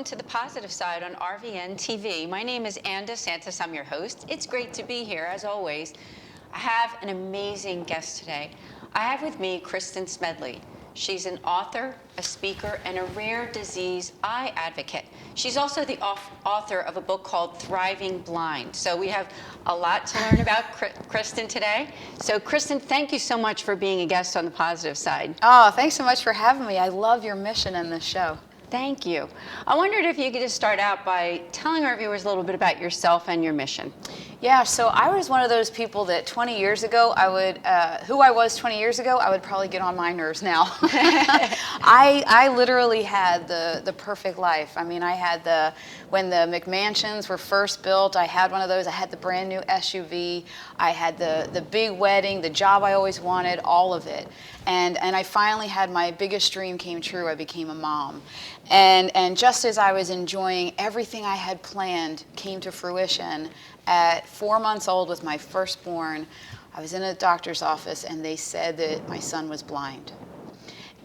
welcome to The Positive Side on RVNTV. My name is Ann DeSantis. I'm your host. It's great to be here, as always. I have an amazing guest today. I have with me Kristin Smedley. She's an author, a speaker, and a rare disease eye advocate. She's also the author of a book called Thriving Blind. So we have a lot to learn about Kristin today. So Kristin, thank you so much for being a guest on The Positive Side. Oh, thanks so much for having me. I love your mission in this show. Thank you. I wondered if you could just start out by telling our viewers a little bit about yourself and your mission. Yeah, so I was one of those people that 20 years ago, who I was 20 years ago, I would probably get on my nerves now. I literally had the perfect life. I mean, I had when the McMansions were first built, I had one of those. I had the brand new SUV. I had the big wedding, the job I always wanted, all of it. And I finally had my biggest dream came true. I became a mom. And just as I was enjoying everything I had planned came to fruition, at 4 months old with my firstborn, I was in a doctor's office and they said that my son was blind.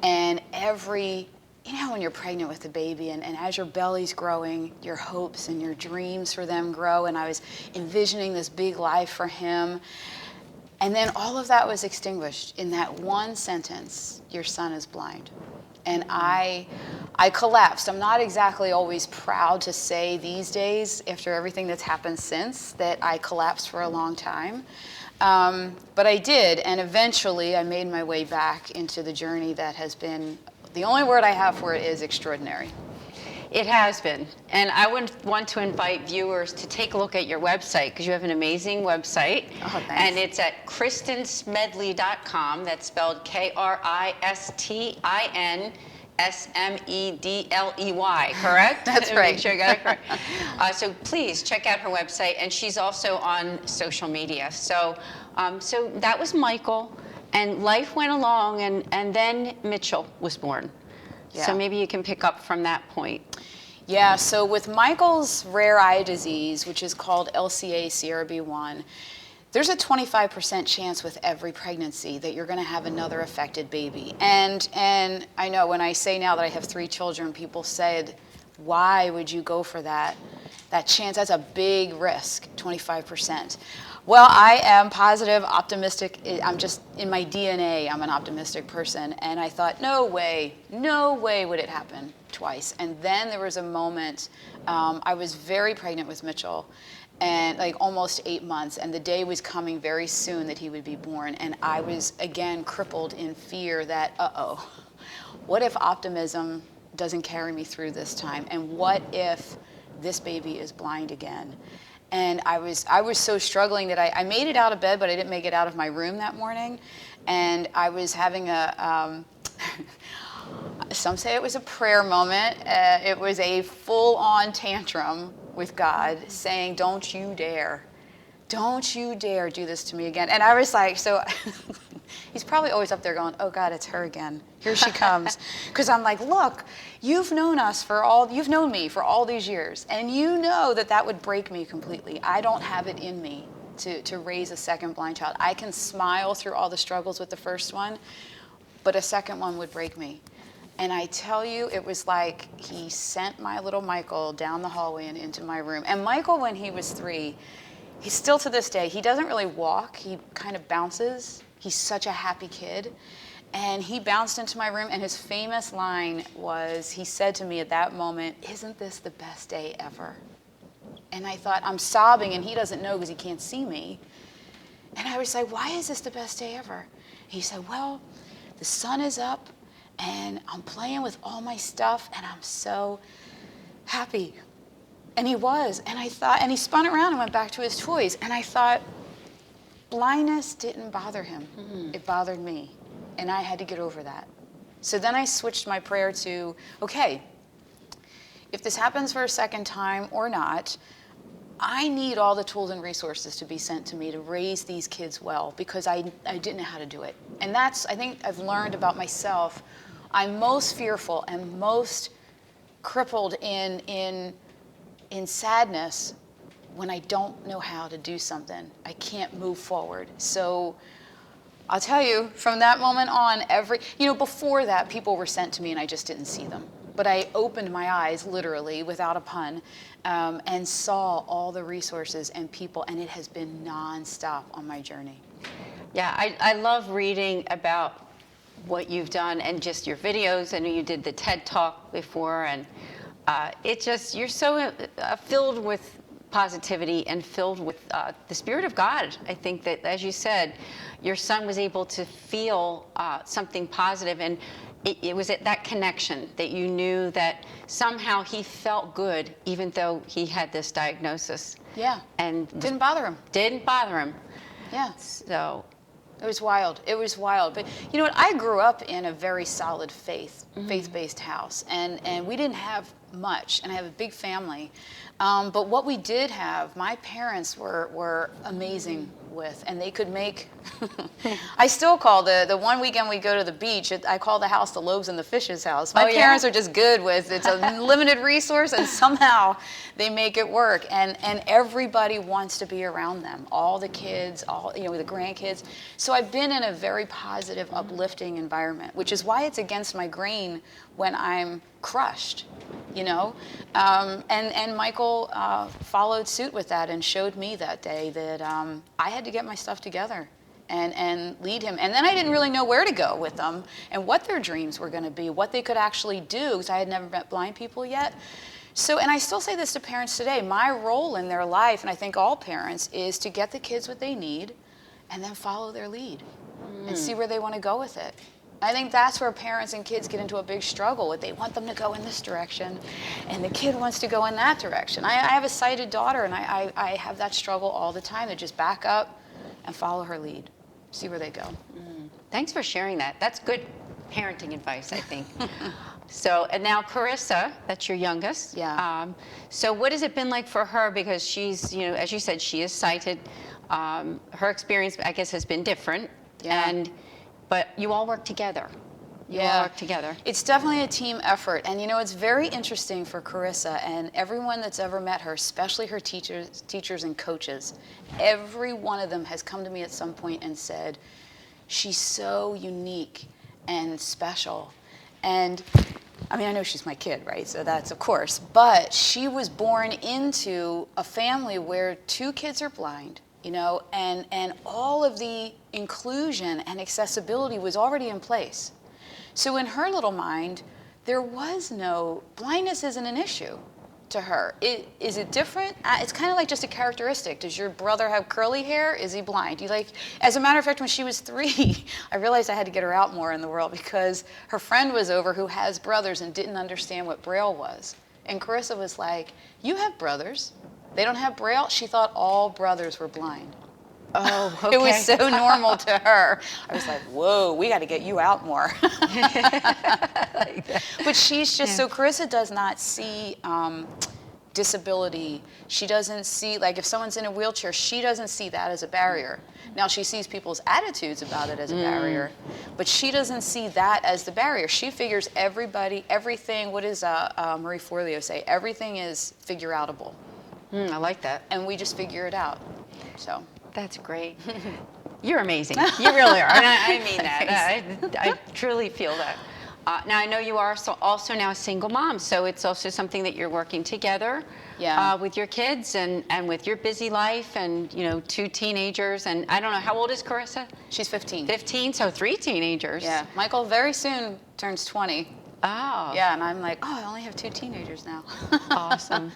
And when you're pregnant with a baby and as your belly's growing, your hopes and your dreams for them grow. And I was envisioning this big life for him. And then all of that was extinguished in that one sentence, your son is blind. And I collapsed. I'm not exactly always proud to say these days, after everything that's happened since, that I collapsed for a long time. But I did, and eventually I made my way back into the journey that has been, the only word I have for it is extraordinary. It has been. And I would want to invite viewers to take a look at your website, because you have an amazing website. Oh, thanks. And it's at KristinSmedley.com. That's spelled KristinSmedley, correct? That's right. Make sure I got it correct. So please check out her website. And she's also on social media. So that was Michael. And life went along, and then Mitchell was born. Yeah. So maybe you can pick up from that point. Yeah, so with Michael's rare eye disease, which is called LCA CRB1, there's a 25% chance with every pregnancy that you're going to have another affected baby. And I know when I say now that I have 3 children, people said, why would you go for that chance? That's a big risk, 25%. Well, I am positive, optimistic. I'm just in my DNA, I'm an optimistic person. And I thought, no way would it happen twice. And then there was a moment, I was very pregnant with Mitchell, and like almost 8 months. And the day was coming very soon that he would be born. And I was again crippled in fear that, what if optimism doesn't carry me through this time? And what if this baby is blind again? And I was so struggling that I made it out of bed, but I didn't make it out of my room that morning. And I was having some say it was a prayer moment. It was a full-on tantrum with God saying, don't you dare do this to me again. And I was like, so he's probably always up there going, oh God, it's her again. Here she comes. Because I'm like, look, you've known me for all these years, and you know that would break me completely. I don't have it in me to raise a second blind child. I can smile through all the struggles with the first one, but a second one would break me. And I tell you, it was like he sent my little Michael down the hallway and into my room. And Michael, when he was 3, he's still to this day, he doesn't really walk, he kind of bounces. He's such a happy kid. And he bounced into my room, and his famous line was, he said to me at that moment, isn't this the best day ever? And I thought, I'm sobbing, and he doesn't know because he can't see me. And I was like, why is this the best day ever? He said, well, the sun is up, and I'm playing with all my stuff, and I'm so happy. And he was, and I thought, and he spun around and went back to his toys, and I thought, blindness didn't bother him. It bothered me, and I had to get over that. So then I switched my prayer to, okay, if this happens for a second time or not, I need all the tools and resources to be sent to me to raise these kids well, because I didn't know how to do it. And that's, I think I've learned about myself, I'm most fearful and most crippled in sadness when I don't know how to do something. I can't move forward. So I'll tell you, from that moment on, before that, people were sent to me and I just didn't see them. but I opened my eyes, literally, without a pun, and saw all the resources and people, and it has been nonstop on my journey. Yeah, I love reading about what you've done and just your videos. I know you did the TED Talk before, and you're so filled with positivity and filled with the Spirit of God. I think that, as you said, your son was able to feel something positive, and it was at that connection that you knew that somehow he felt good, even though he had this diagnosis. Yeah, and didn't bother him. Didn't bother him. Yeah. So it was wild. It was wild. But you know what? I grew up in a very solid faith-based house, and we didn't have much, and I have a big family. But what we did have, my parents were amazing with, and they could make, I still call the one weekend we go to the beach, I call the house the loaves and the fishes house. My parents are just good with, it's a limited resource, and somehow they make it work, and everybody wants to be around them, all the kids, all, you know, the grandkids. So I've been in a very positive, uplifting environment, which is why it's against my grain when I'm crushed, you know? And Michael followed suit with that and showed me that day that I had to get my stuff together and lead him. And then I didn't really know where to go with them and what their dreams were gonna be, what they could actually do, because I had never met blind people yet. So, and I still say this to parents today, my role in their life, and I think all parents, is to get the kids what they need and then follow their lead and see where they wanna go with it. I think that's where parents and kids get into a big struggle with. They want them to go in this direction, and the kid wants to go in that direction. I have a sighted daughter, and I have that struggle all the time, to just back up and follow her lead, see where they go. Thanks for sharing that. That's good parenting advice, I think. So, and now Carissa, that's your youngest. Yeah. So what has it been like for her? Because she's, you know, as you said, she is sighted. Her experience, I guess, has been different. Yeah. But you all work together. You all work together. It's definitely a team effort. And you know, it's very interesting for Carissa, and everyone that's ever met her, especially her teachers and coaches, every one of them has come to me at some point and said, she's so unique and special. And I mean, I know she's my kid, right? So that's of course, but she was born into a family where 2 kids are blind, you know, and all of the inclusion and accessibility was already in place. So in her little mind, there was no, blindness isn't an issue to her. Is it different? It's kind of like just a characteristic. Does your brother have curly hair? Is he blind? As a matter of fact, when she was 3, I realized I had to get her out more in the world because her friend was over who has brothers and didn't understand what Braille was. And Carissa was like, you have brothers. They don't have Braille? She thought all brothers were blind. Oh, okay. It was so normal to her. I was like, whoa, we got to get you out more. But she's just, so Carissa does not see disability. She doesn't see, like if someone's in a wheelchair, she doesn't see that as a barrier. Now she sees people's attitudes about it as a barrier, but she doesn't see that as the barrier. She figures everything, what does Marie Forleo say? Everything is figure-outable. I like that. And we just figure it out, so. That's great. You're amazing. You really are. And I mean that. I truly feel that. Now, I know you are also now a single mom, so it's also something that you're working together with your kids and with your busy life and, you know, 2 teenagers. And I don't know, how old is Carissa? She's 15. 15, so 3 teenagers. Yeah. Michael very soon turns 20. Oh. Yeah, and I'm like, oh, I only have 2 teenagers now. Awesome.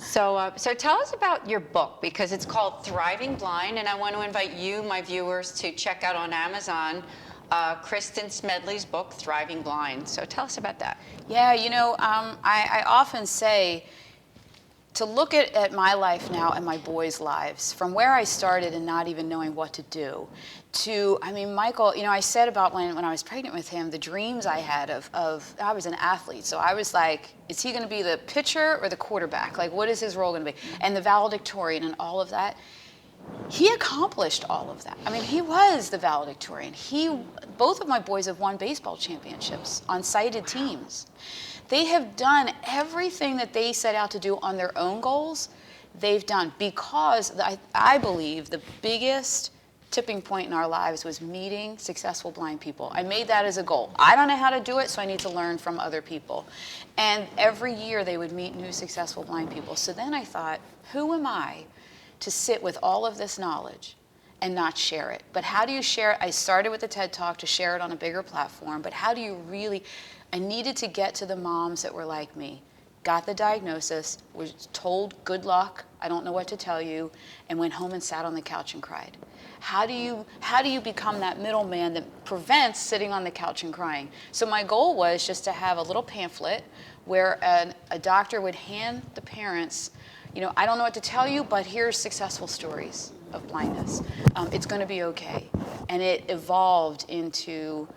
So tell us about your book, because it's called Thriving Blind, and I want to invite you, my viewers, to check out on Amazon Kristin Smedley's book, Thriving Blind. So tell us about that. Yeah, you know, I often say to look at my life now and my boys' lives, from where I started and not even knowing what to do, to, I mean, Michael, you know, I said about when I was pregnant with him, the dreams I had of I was an athlete, so I was like, is he going to be the pitcher or the quarterback? Like, what is his role going to be? And the valedictorian and all of that. He accomplished all of that. I mean, he was the valedictorian. Both of my boys have won baseball championships on sighted teams. They have done everything that they set out to do on their own goals, they've done, because I believe the biggest tipping point in our lives was meeting successful blind people. I made that as a goal. I don't know how to do it, so I need to learn from other people. And every year they would meet new successful blind people. So then I thought, who am I to sit with all of this knowledge and not share it? But how do you share it? I started with the TED Talk to share it on a bigger platform, but how do you really, I needed to get to the moms that were like me, got the diagnosis, was told good luck, I don't know what to tell you, and went home and sat on the couch and cried. How do you become that middleman that prevents sitting on the couch and crying? So my goal was just to have a little pamphlet where a doctor would hand the parents, I don't know what to tell you, but here's successful stories of blindness. It's going to be okay. And it evolved into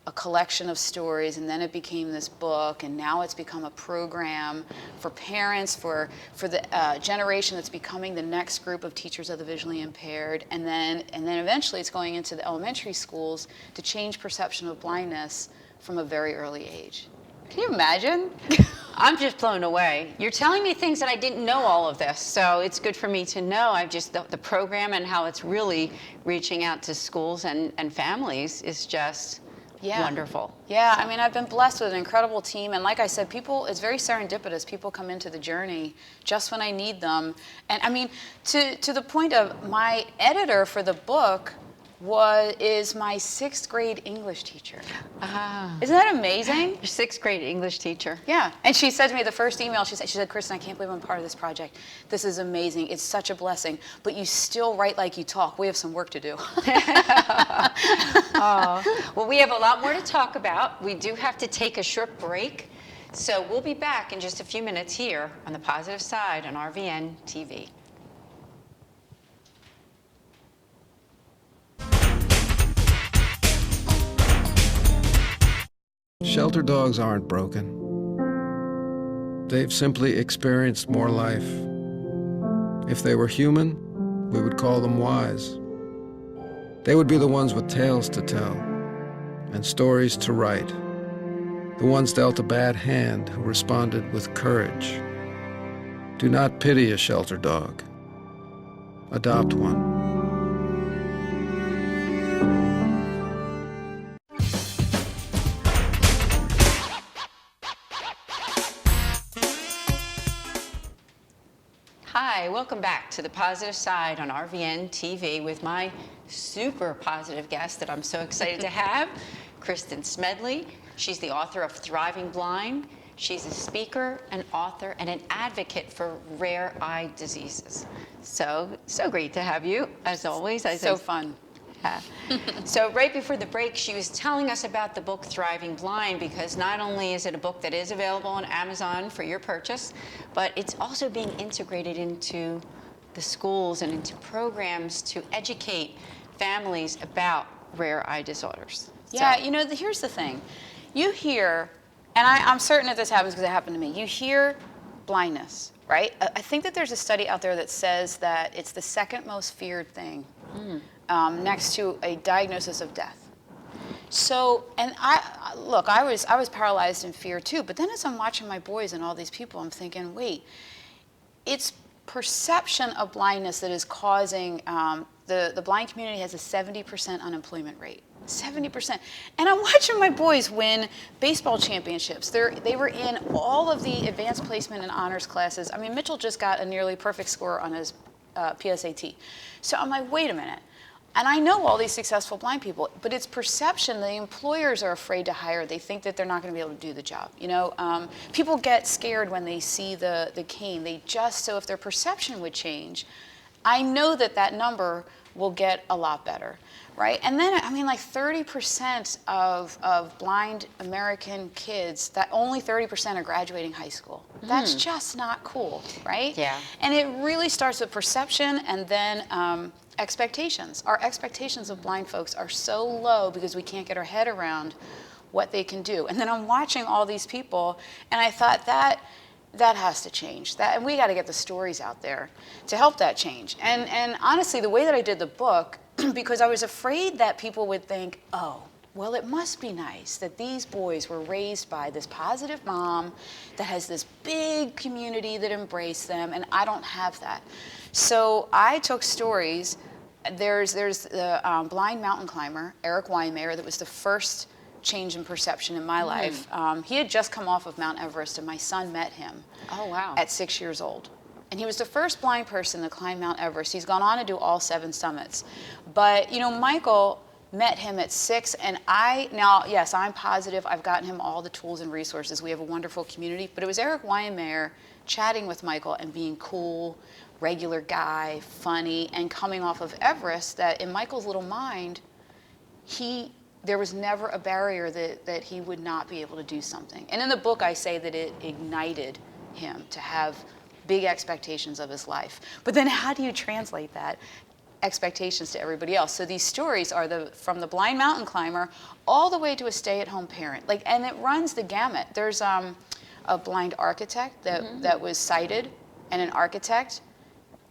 a collection of stories, and then it became this book, and now it's become a program for parents, for the generation that's becoming the next group of teachers of the visually impaired, and then eventually it's going into the elementary schools to change perception of blindness from a very early age. Can you imagine? I'm just blown away. You're telling me things that I didn't know all of this, so it's good for me to know. The program and how it's really reaching out to schools and families is just wonderful. Yeah, I mean, I've been blessed with an incredible team, and like I said, it's very serendipitous. People come into the journey just when I need them. And I mean, to the point of my editor for the book is my 6th grade English teacher. Isn't that amazing? Your 6th grade English teacher. Yeah, and she said to me the first email, she said, Kristin, I can't believe I'm part of this project. This is amazing. It's such a blessing. But you still write like you talk. We have some work to do. Well, we have a lot more to talk about. We do have to take a short break. So we'll be back in just a few minutes here on The Positive Side on RVN TV. Shelter dogs aren't broken. They've simply experienced more life. If they were human, we would call them wise. They would be the ones with tales to tell and stories to write, the ones dealt a bad hand who responded with courage. Do not pity a shelter dog. Adopt one. Hi, welcome back to The Positive Side on RVN TV with my super positive guest that I'm so excited to have, Kristin Smedley. She's the author of Thriving Blind. She's a speaker, an author, and an advocate for rare eye diseases. So great to have you, as always. So fun. Yeah. So right before the break, she was telling us about the book Thriving Blind, because not only is it a book that is available on Amazon for your purchase, but it's also being integrated into the schools and into programs to educate families about rare eye disorders. Yeah, here's the thing. You hear, and I'm certain that this happens because it happened to me, you hear blindness, right? I think that there's a study out there that says that it's the second most feared thing. Next to a diagnosis of death. So, and I was paralyzed in fear too, but then as I'm watching my boys and all these people, I'm thinking, wait, it's perception of blindness that is causing, the blind community has a 70% unemployment rate. 70%. And I'm watching my boys win baseball championships. They were in all of the advanced placement and honors classes. I mean, Mitchell just got a nearly perfect score on his PSAT. So I'm like, wait a minute. And I know all these successful blind people, but it's perception. The employers are afraid to hire. They think that they're not going to be able to do the job. People get scared when they see the cane. So if their perception would change, I know that number will get a lot better, right? And then, 30% of blind American kids, that only 30% are graduating high school. That's just not cool, right? Yeah. And it really starts with perception and then expectations. Our expectations of blind folks are so low because we can't get our head around what they can do. And then I'm watching all these people, and I thought that has to change. And we got to get the stories out there to help that change. And honestly, the way that I did the book, because I was afraid that people would think, oh, well, it must be nice that these boys were raised by this positive mom that has this big community that embraced them, and I don't have that. So I took stories there's the blind mountain climber, Eric Weimer, that was the first change in perception in my life. He had just come off of Mount Everest, and my son met him Oh, wow. at 6 years old. And he was the first blind person to climb Mount Everest. He's gone on to do all 7 summits. But, you know, Michael met him at 6, and now, yes, I'm positive I've gotten him all the tools and resources. We have a wonderful community, but it was Eric Weimer chatting with Michael and being cool, regular guy, funny, and coming off of Everest that in Michael's little mind, there was never a barrier that he would not be able to do something. And in the book, I say that it ignited him to have big expectations of his life. But then how do you translate that expectations to everybody else? So these stories are from the blind mountain climber all the way to a stay-at-home parent. And it runs the gamut. There's a blind architect that was sighted, and an architect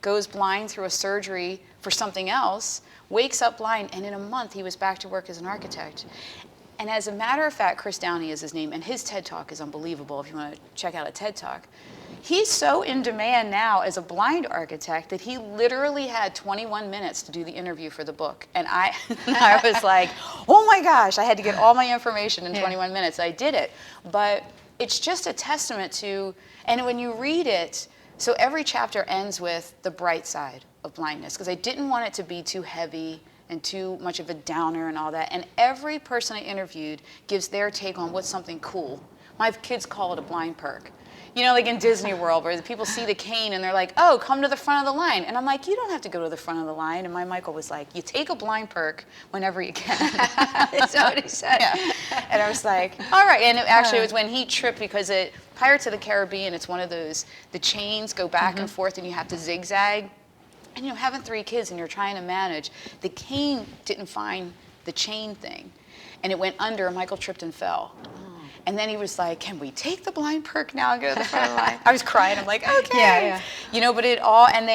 goes blind through a surgery for something else, wakes up blind, and in a month he was back to work as an architect. And as a matter of fact, Chris Downey is his name, and his TED Talk is unbelievable if you want to check out a TED Talk. He's so in demand now as a blind architect that he literally had 21 minutes to do the interview for the book. And I was like, oh my gosh, I had to get all my information in 21 minutes. I did it. But it's just a testament to, and when you read it, so every chapter ends with the bright side of blindness, because I didn't want it to be too heavy and too much of a downer and all that. And every person I interviewed gives their take on what's something cool. My kids call it a blind perk. You know, like in Disney World, where the people see the cane and they're like, oh, come to the front of the line. And I'm like, you don't have to go to the front of the line. And my Michael was like, you take a blind perk whenever you can. That's what he said. Yeah. And I was like, all right. And it was when he tripped, because Pirates of the Caribbean, it's one of those, the chains go back and forth and you have to zigzag. And you know, having 3 kids and you're trying to manage, the cane didn't find the chain thing. And it went under, and Michael tripped and fell. And then he was like, can we take the blind perk now and go to the front of the line? I was crying. I'm like, okay. Yeah. You know, but it all, and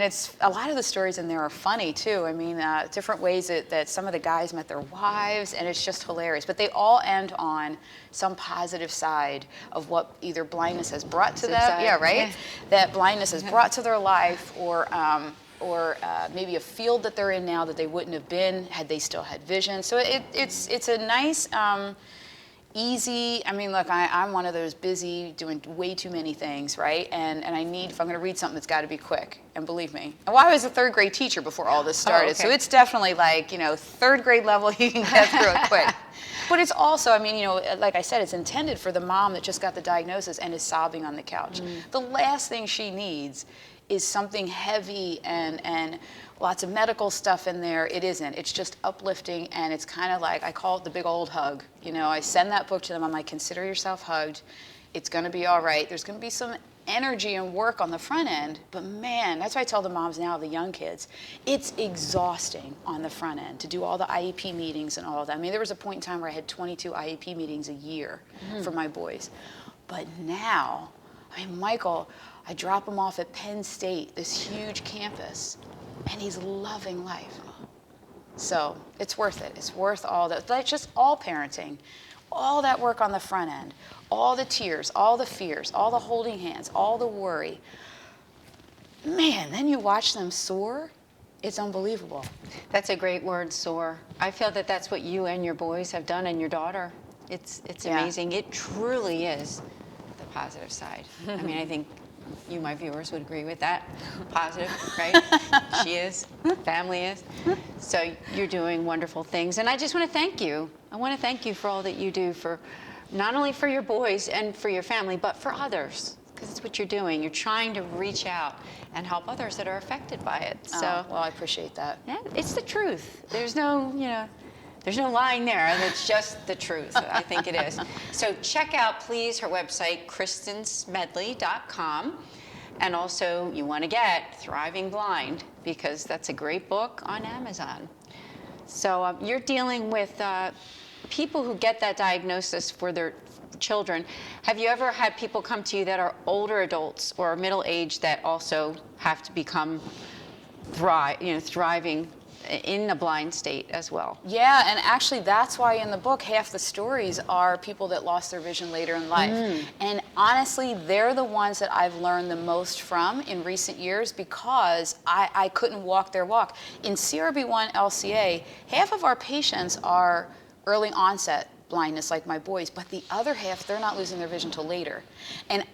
it's, a lot of the stories in there are funny too. I mean, different ways that some of the guys met their wives, and it's just hilarious. But they all end on some positive side of what either blindness has brought to them. Yeah, right? Yeah. That blindness has brought to their life, or maybe a field that they're in now that they wouldn't have been had they still had vision. So it's a nice, easy. I mean, look, I'm one of those busy, doing way too many things, right? And I need, if I'm going to read something, it's got to be quick. And believe me, well, I was a 3rd grade teacher before all this started, okay. So it's definitely like, you know, 3rd grade level, you can get through it quick. But it's also, I mean, you know, like I said, it's intended for the mom that just got the diagnosis and is sobbing on the couch. The last thing she needs is something heavy and lots of medical stuff in there. It isn't. It's just uplifting, and it's kind of like, I call it the big old hug. You know, I send that book to them. I'm like, consider yourself hugged. It's going to be all right. There's going to be some energy and work on the front end, but man, that's why I tell the moms now, the young kids, it's exhausting on the front end to do all the IEP meetings and all of that. I mean, there was a point in time where I had 22 IEP meetings a year for my boys. But now, I mean, Michael, I drop him off at Penn State, this huge campus, and he's loving life. So it's worth it. It's worth all that. That's just all parenting. All that work on the front end, all the tears, all the fears, all the holding hands, all the worry. Man, then you watch them soar. It's unbelievable. That's a great word, soar. I feel that that's what you and your boys have done, and your daughter. It's amazing. It truly is the positive side. I mean, I think you, my viewers, would agree with that. Positive, right? She is, family is. So you're doing wonderful things. And I just want to thank you. I want to thank you for all that you do, for not only for your boys and for your family, but for others. Because it's what you're doing. You're trying to reach out and help others that are affected by it. So, well, I appreciate that. Yeah, it's the truth. There's no, there's no lying there. That's just the truth. I think it is. So check out, please, her website, KristinSmedley.com. And also, you want to get Thriving Blind, because that's a great book on Amazon. So you're dealing with people who get that diagnosis for their children. Have you ever had people come to you that are older adults or middle-aged that also have to become thriving in a blind state as well. Yeah, and actually that's why in the book half the stories are people that lost their vision later in life. And honestly, they're the ones that I've learned the most from in recent years because I couldn't walk their walk. In CRB1 LCA, half of our patients are early onset blindness like my boys, but the other half, they're not losing their vision till later. And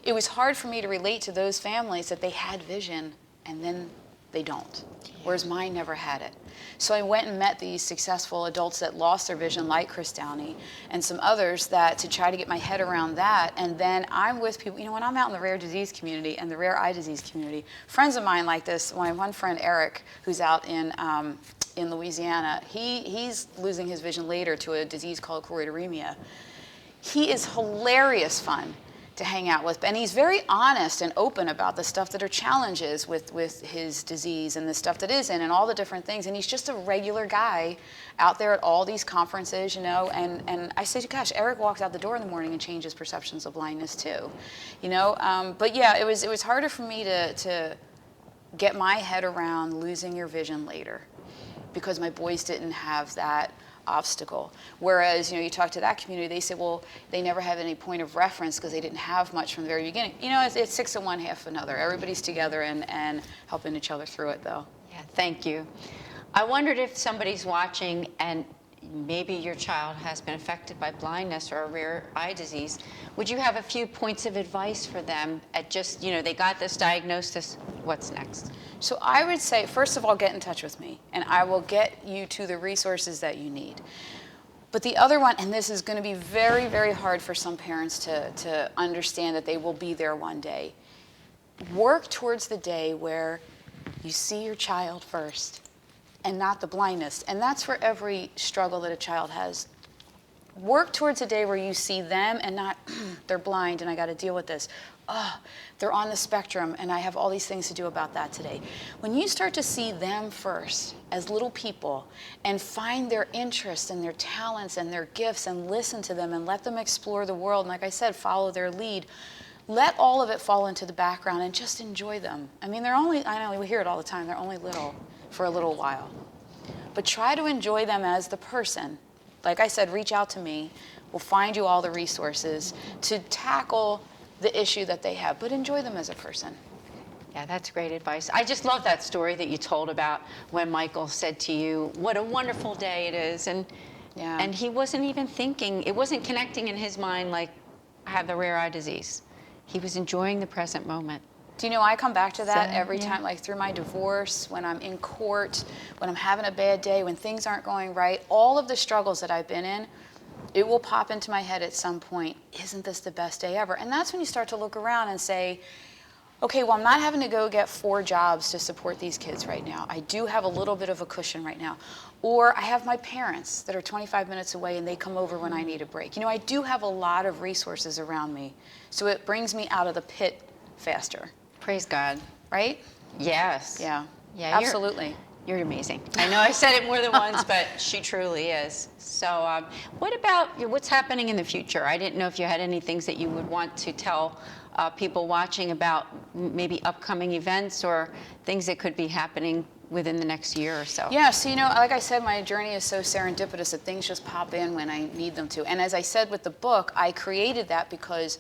it was hard for me to relate to those families that they had vision and then they don't, whereas mine never had it. So I went and met these successful adults that lost their vision, like Chris Downey, and some others to try to get my head around that. And then I'm with people, when I'm out in the rare disease community and the rare eye disease community, friends of mine like this, one friend, Eric, who's out in Louisiana, he's losing his vision later to a disease called choroideremia. He is hilarious fun to hang out with, and he's very honest and open about the stuff that are challenges with his disease and the stuff that isn't and all the different things, and he's just a regular guy out there at all these conferences, and I say, gosh, Eric walks out the door in the morning and changes perceptions of blindness too, but yeah, it was harder for me to get my head around losing your vision later because my boys didn't have that obstacle. Whereas, you talk to that community, they say, well, they never have any point of reference because they didn't have much from the very beginning. It's 6 of one, half of another. Everybody's together and helping each other through it, though. Yeah, thank you. I wondered if somebody's watching and maybe your child has been affected by blindness or a rare eye disease. Would you have a few points of advice for them at just, they got this diagnosis, what's next? So I would say, first of all, get in touch with me, and I will get you to the resources that you need. But the other one, and this is going to be very, very hard for some parents to understand that they will be there one day. Work towards the day where you see your child first and not the blindness. And that's for every struggle that a child has. Work towards a day where you see them and not, they're blind and I got to deal with this. Oh, they're on the spectrum and I have all these things to do about that today. When you start to see them first as little people and find their interests and their talents and their gifts and listen to them and let them explore the world, and like I said, follow their lead, let all of it fall into the background and just enjoy them. I mean, I know we hear it all the time, they're only little for a little while. But try to enjoy them as the person. Like I said, reach out to me. We'll find you all the resources to tackle the issue that they have, but enjoy them as a person. Yeah, that's great advice. I just love that story that you told about when Michael said to you, what a wonderful day it is. And he wasn't even thinking, it wasn't connecting in his mind like, I have the rare eye disease. He was enjoying the present moment. Do you know, I come back to that every time, like through my divorce, when I'm in court, when I'm having a bad day, when things aren't going right, all of the struggles that I've been in, it will pop into my head at some point, isn't this the best day ever? And that's when you start to look around and say, okay, well, I'm not having to go get 4 jobs to support these kids right now. I do have a little bit of a cushion right now. Or I have my parents that are 25 minutes away and they come over when I need a break. I do have a lot of resources around me. So it brings me out of the pit faster. Praise God. Right? Yes. Yeah. Yeah, absolutely. You're amazing. I know I said it more than once, but she truly is. So what about what's happening in the future? I didn't know if you had any things that you would want to tell people watching about maybe upcoming events or things that could be happening within the next year or so. Yeah, so like I said, my journey is so serendipitous that things just pop in when I need them to. And as I said with the book, I created that because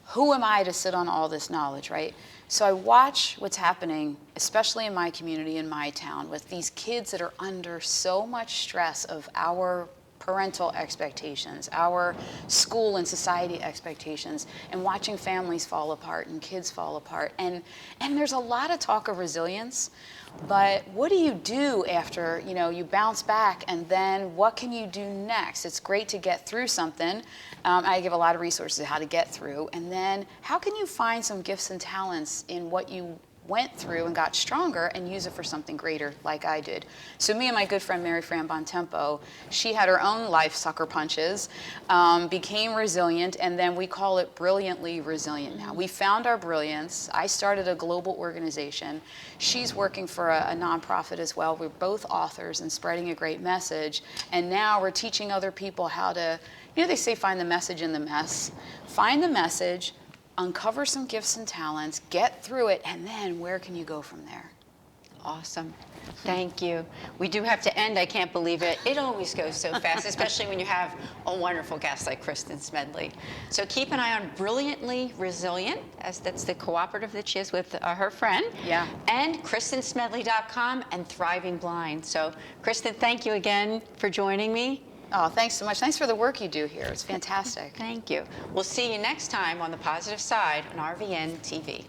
who am I to sit on all this knowledge, right? So I watch what's happening, especially in my community, in my town, with these kids that are under so much stress of our parental expectations, our school and society expectations, and watching families fall apart and kids fall apart. And there's a lot of talk of resilience, but what do you do after, you bounce back, and then what can you do next? It's great to get through something. I give a lot of resources on how to get through. And then how can you find some gifts and talents in what you went through and got stronger and use it for something greater like I did? So me and my good friend Mary Fran Bontempo, she had her own life sucker punches, became resilient, and then we call it brilliantly resilient now. We found our brilliance. I started a global organization. She's working for a nonprofit as well. We're both authors and spreading a great message. And now we're teaching other people how to, they say find the message in the mess. Find the message, uncover some gifts and talents, get through it, and then where can you go from there? Awesome. Thank you. We do have to end. I can't believe it. It always goes so fast, especially when you have a wonderful guest like Kristin Smedley. So keep an eye on Brilliantly Resilient, as that's the cooperative that she has with her friend. Yeah. And KristinSmedley.com and Thriving Blind. So Kristin, thank you again for joining me. Oh, thanks so much. Thanks for the work you do here. It's fantastic. Thank you. We'll see you next time on The Positive Side on RVN TV.